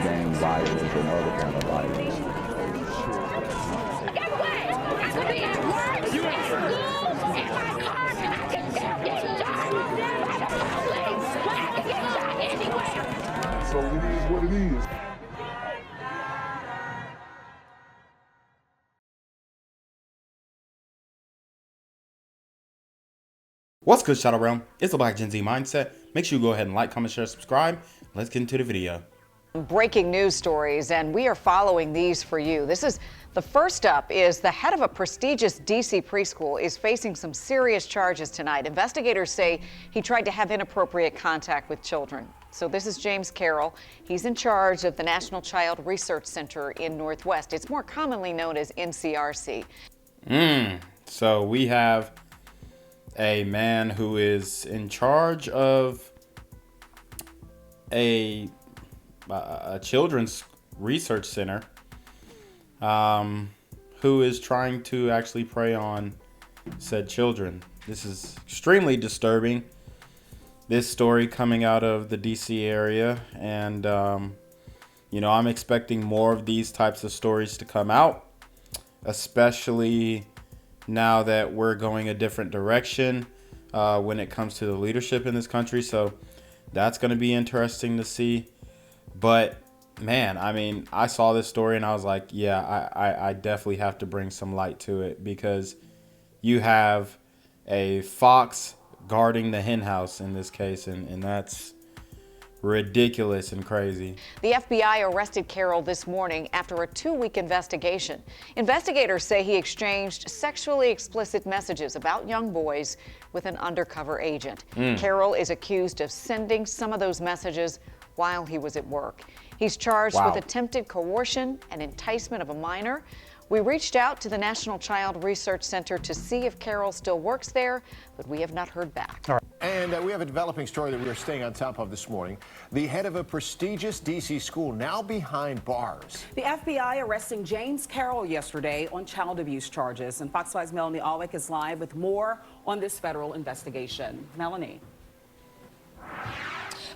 gang violence and other kind of violence. Get away! I could be at work, at school, in my car, I can still get shot by the police, but I can get shot anywhere. So it is what it is. What's good, Shadow Realm? It's the Black Gen Z Mindset. Make sure you go ahead and like, comment, share, subscribe. Let's get into the video. Breaking news stories, and we are following these for you. The first up is the head of a prestigious D.C. preschool is facing some serious charges tonight. Investigators say he tried to have inappropriate contact with children. So this is James Carroll. He's in charge of the National Child Research Center in Northwest. It's more commonly known as NCRC. So we have a man who is in charge of a children's research center, who is trying to actually prey on said children. This is extremely disturbing. This story coming out of the DC area, and I'm expecting more of these types of stories to come out, especially now that we're going a different direction when it comes to the leadership in this country. So that's going to be interesting to see. But man, I mean, I saw this story and I was like, yeah, I definitely have to bring some light to it, because you have a fox guarding the hen house in this case, and that's ridiculous and crazy. The FBI arrested Carroll this morning after a 2-week investigation. Investigators say he exchanged sexually explicit messages about young boys with an undercover agent. Carroll is accused of sending some of those messages while he was at work. He's charged with attempted coercion and enticement of a minor. We reached out to the National Child Research Center to see if Carroll still works there, but we have not heard back. All right. And we have a developing story that we are staying on top of this morning. The head of a prestigious D.C. school now behind bars. The FBI arresting James Carroll yesterday on child abuse charges. And Fox 5's Melanie Alwick is live with more on this federal investigation. Melanie.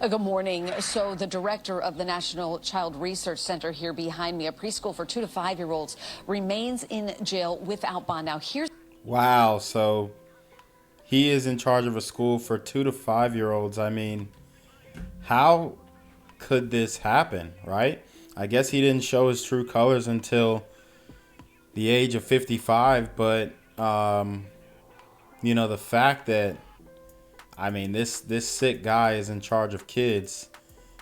Good morning. So the director of the National Child Research Center here behind me, a preschool for 2 to 5-year-olds, remains in jail without bond. Now here's... Wow. So he is in charge of a school for 2 to 5-year-olds. I mean, how could this happen, right? I guess he didn't show his true colors until the age of 55. But, the fact that, I mean, this sick guy is in charge of kids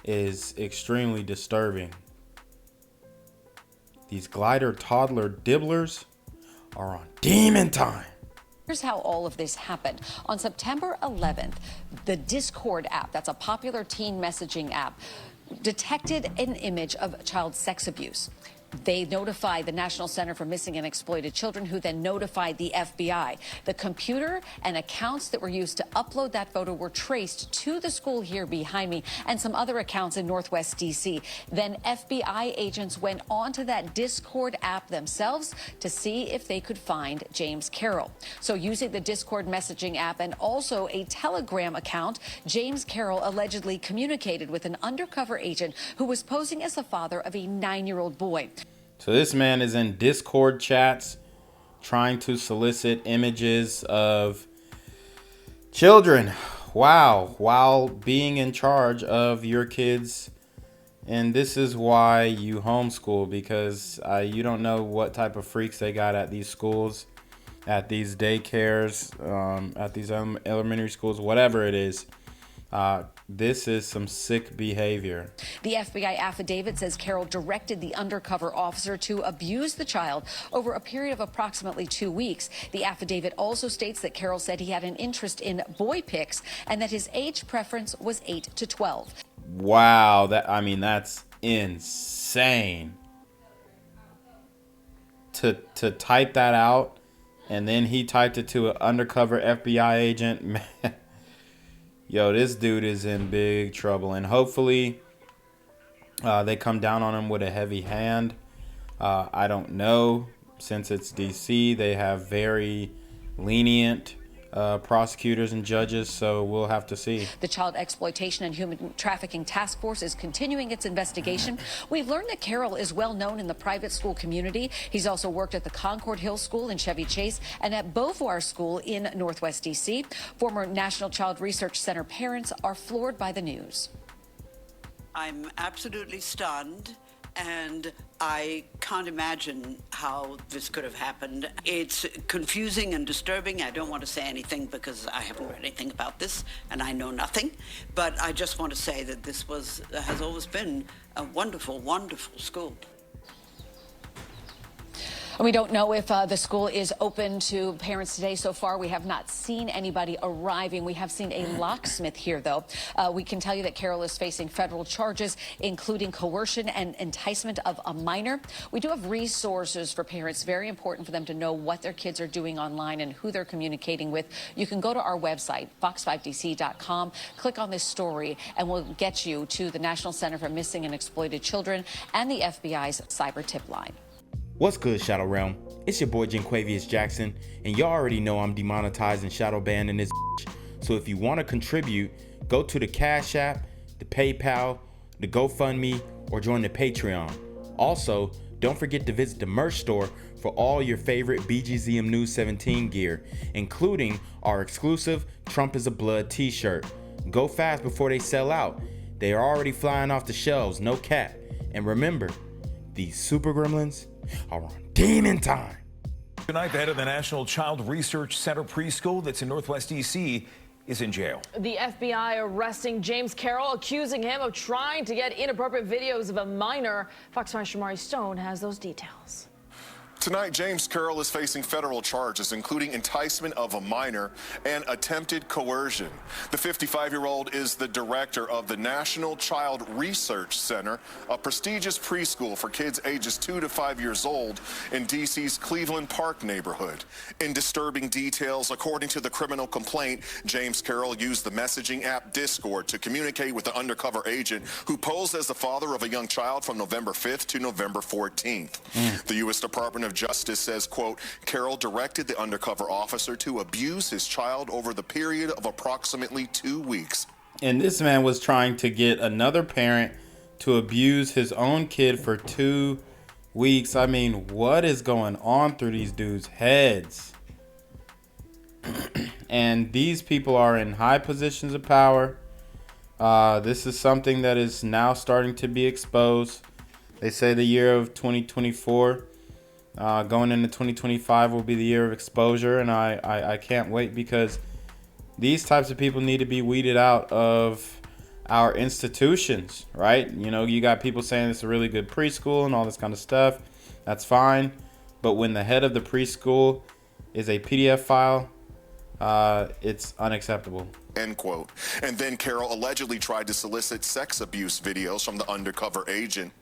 is extremely disturbing. These glider toddler dibblers are on demon time. Here's how all of this happened. On September 11th, the Discord app, that's a popular teen messaging app, detected an image of child sex abuse. They notified the National Center for Missing and Exploited Children, who then notified the FBI. The computer and accounts that were used to upload that photo were traced to the school here behind me and some other accounts in Northwest D.C. Then FBI agents went onto that Discord app themselves to see if they could find James Carroll. So using the Discord messaging app and also a Telegram account, James Carroll allegedly communicated with an undercover agent who was posing as the father of a 9-year-old boy. So this man is in Discord chats trying to solicit images of children. Wow. While being in charge of your kids. And this is why you homeschool, because you don't know what type of freaks they got at these schools, at these daycares, at these elementary schools, whatever it is. This is some sick behavior. The FBI affidavit says Carroll directed the undercover officer to abuse the child over a period of approximately 2 weeks. The affidavit also states that Carroll said he had an interest in boy pics and that his age preference was 8 to 12. Wow, that's insane. To type that out, and then he typed it to an undercover FBI agent, man. Yo, this dude is in big trouble, and hopefully they come down on him with a heavy hand. I don't know, since it's DC, they have very lenient prosecutors and judges, so we'll have to see. The Child Exploitation and Human Trafficking Task Force is continuing its investigation. We've learned that Carroll is well known in the private school community. He's also worked at the Concord Hill School in Chevy Chase and at Beauvoir School in Northwest D.C. Former National Child Research Center parents are floored by the news. I'm absolutely stunned, and I can't imagine how this could have happened. It's confusing and disturbing. I don't want to say anything because I haven't read anything about this and I know nothing. But I just want to say that this has always been a wonderful, wonderful school. We don't know if the school is open to parents today. So far, we have not seen anybody arriving. We have seen a locksmith here, though. We can tell you that Carroll is facing federal charges, including coercion and enticement of a minor. We do have resources for parents, very important for them to know what their kids are doing online and who they're communicating with. You can go to our website, fox5dc.com, click on this story, and we'll get you to the National Center for Missing and Exploited Children and the FBI's cyber tip line. What's good, Shadow Realm? It's your boy Jenquavius Jackson, and y'all already know I'm demonetized and shadow banned in this bitch. So if you want to contribute, go to the Cash App, the PayPal, the GoFundMe, or join the Patreon. Also, don't forget to visit the merch store for all your favorite BGZM News 17 gear, including our exclusive Trump is a Blood t-shirt. Go fast before they sell out. They are already flying off the shelves, no cap. And remember, these super gremlins are on demon time. Tonight, the head of the National Child Research Center preschool that's in Northwest D.C. is in jail. The FBI arresting James Carroll, accusing him of trying to get inappropriate videos of a minor. Fox 5's Shamari Stone has those details. Tonight, James Carroll is facing federal charges, including enticement of a minor and attempted coercion. The 55-year-old is the director of the National Child Research Center, a prestigious preschool for kids ages 2 to 5 years old in D.C.'s Cleveland Park neighborhood. In disturbing details, according to the criminal complaint, James Carroll used the messaging app Discord to communicate with the undercover agent who posed as the father of a young child from November 5th to November 14th. The U.S. Department of Justice says, quote, Carroll directed the undercover officer to abuse his child over the period of approximately 2 weeks. And this man was trying to get another parent to abuse his own kid for 2 weeks. I mean, what is going on through these dudes' heads? And these people are in high positions of power. This is something that is now starting to be exposed. They say the year of 2024, going into 2025 will be the year of exposure, and I can't wait, because these types of people need to be weeded out of our institutions, right? You know, you got people saying it's a really good preschool and all this kind of stuff. That's fine. But when the head of the preschool is a PDF file, it's unacceptable. End quote. And then Carroll allegedly tried to solicit sex abuse videos from the undercover agent.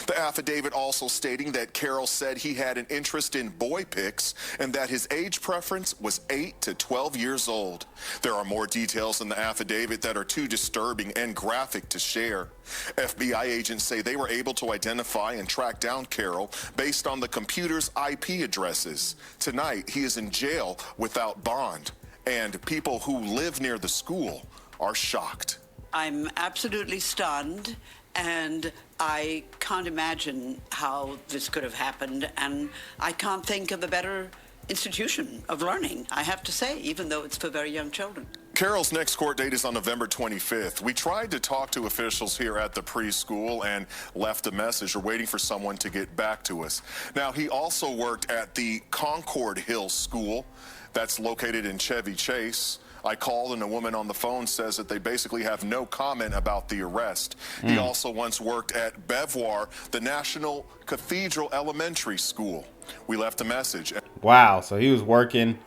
The affidavit also stating that Carroll said he had an interest in boy pics and that his age preference was 8 to 12 years old. There are more details in the affidavit that are too disturbing and graphic to share. FBI agents say they were able to identify and track down Carroll based on the computer's IP addresses. Tonight, he is in jail without bond, and people who live near the school are shocked. I'm absolutely stunned, and I can't imagine how this could have happened, and I can't think of a better institution of learning, I have to say, even though it's for very young children. Carroll's next court date is on November 25th. We tried to talk to officials here at the preschool and left a message. We're waiting for someone to get back to us. Now, he also worked at the Concord Hill School that's located in Chevy Chase. I called, and a woman on the phone says that they basically have no comment about the arrest. He also once worked at Beauvoir, the National Cathedral Elementary School. We left a message. Wow, so he was working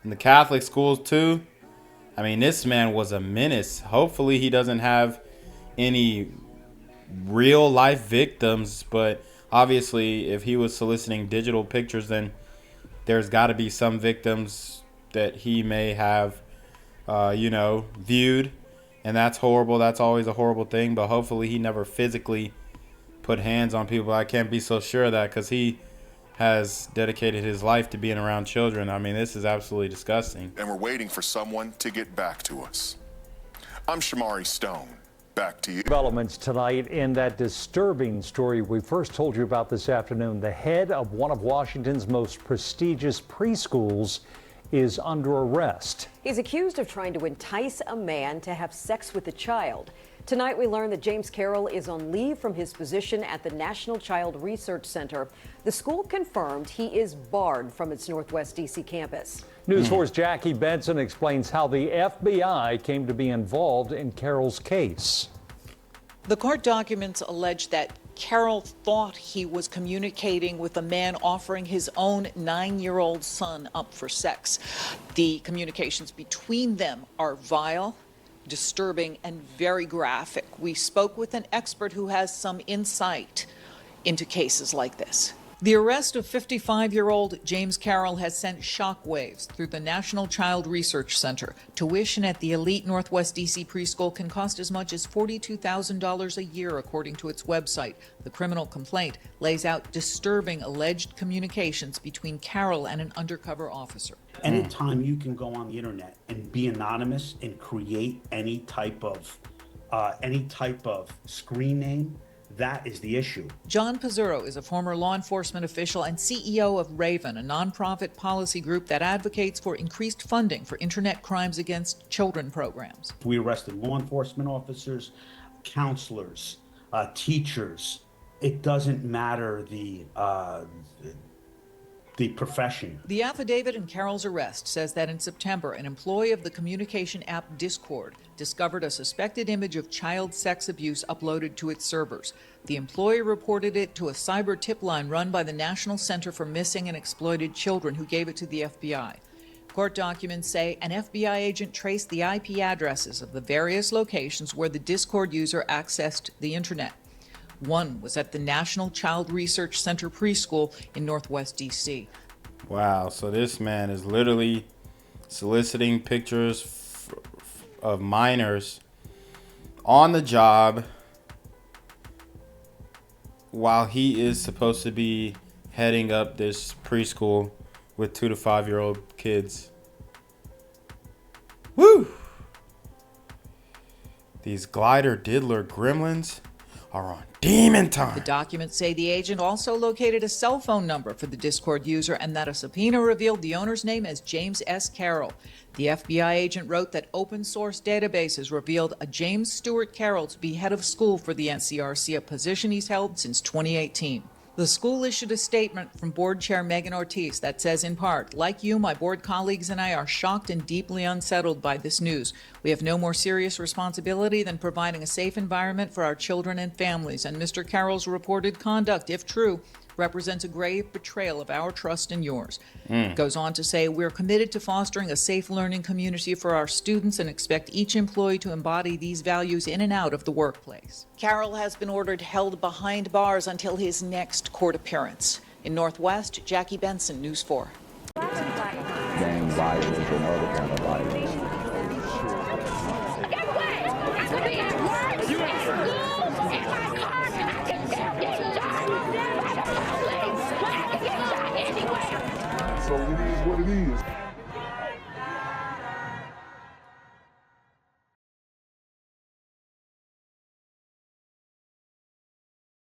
in the Catholic schools too? I mean, this man was a menace. Hopefully he doesn't have any real life victims, but obviously if he was soliciting digital pictures, then there's got to be some victims that he may have, viewed. And that's horrible. That's always a horrible thing. But hopefully he never physically put hands on people. I can't be so sure of that, because he has dedicated his life to being around children. I mean, this is absolutely disgusting. And we're waiting for someone to get back to us. I'm Shamari Stone. Back to you. Developments tonight in that disturbing story we first told you about this afternoon. The head of one of Washington's most prestigious preschools is under arrest. He's accused of trying to entice a man to have sex with a child. Tonight we learned that James Carroll is on leave from his position at the National Child Research Center. The school confirmed he is barred from its Northwest D.C. campus. News 4's Jackie Benson explains how the FBI came to be involved in Carroll's case. The court documents allege that Carroll thought he was communicating with a man offering his own 9-year-old son up for sex. The communications between them are vile, disturbing, and very graphic. We spoke with an expert who has some insight into cases like this. The arrest of 55-year-old James Carroll has sent shockwaves through the National Child Research Center. Tuition at the elite Northwest D.C. preschool can cost as much as $42,000 a year, according to its website. The criminal complaint lays out disturbing alleged communications between Carroll and an undercover officer. Anytime you can go on the internet and be anonymous and create any type of screen name, that is the issue. John Pizzurro is a former law enforcement official and CEO of Raven, a nonprofit policy group that advocates for increased funding for internet crimes against children programs. We arrested law enforcement officers, counselors, teachers. It doesn't matter the profession. The affidavit in Carroll's arrest says that in September, an employee of the communication app Discord discovered a suspected image of child sex abuse uploaded to its servers. The employee reported it to a cyber tip line run by the National Center for Missing and Exploited Children, who gave it to the FBI. Court documents say an FBI agent traced the IP addresses of the various locations where the Discord user accessed the internet. One was at the National Child Research Center preschool in Northwest D.C. Wow, so this man is literally soliciting pictures of minors on the job while he is supposed to be heading up this preschool with 2 to 5-year-old kids. Woo! These glider diddler gremlins are on demon time. The documents say the agent also located a cell phone number for the Discord user and that a subpoena revealed the owner's name as James S. Carroll. The FBI agent wrote that open source databases revealed a James Stewart Carroll to be head of school for the NCRC, a position he's held since 2018. The school issued a statement from board chair Megan Ortiz that says, in part, like you, my board colleagues and I are shocked and deeply unsettled by this news. We have no more serious responsibility than providing a safe environment for our children and families, and Mr. Carroll's reported conduct, if true, represents a grave betrayal of our trust and yours. It goes on to say, we're committed to fostering a safe learning community for our students and expect each employee to embody these values in and out of the workplace. Carroll has been ordered held behind bars until his next court appearance. In Northwest, Jackie Benson, News 4. Gang violence and other kind of violence. Get away! I could be at work, at school, in my car, and I can still get shot. By the police. I can get shot anywhere. So it is what it is.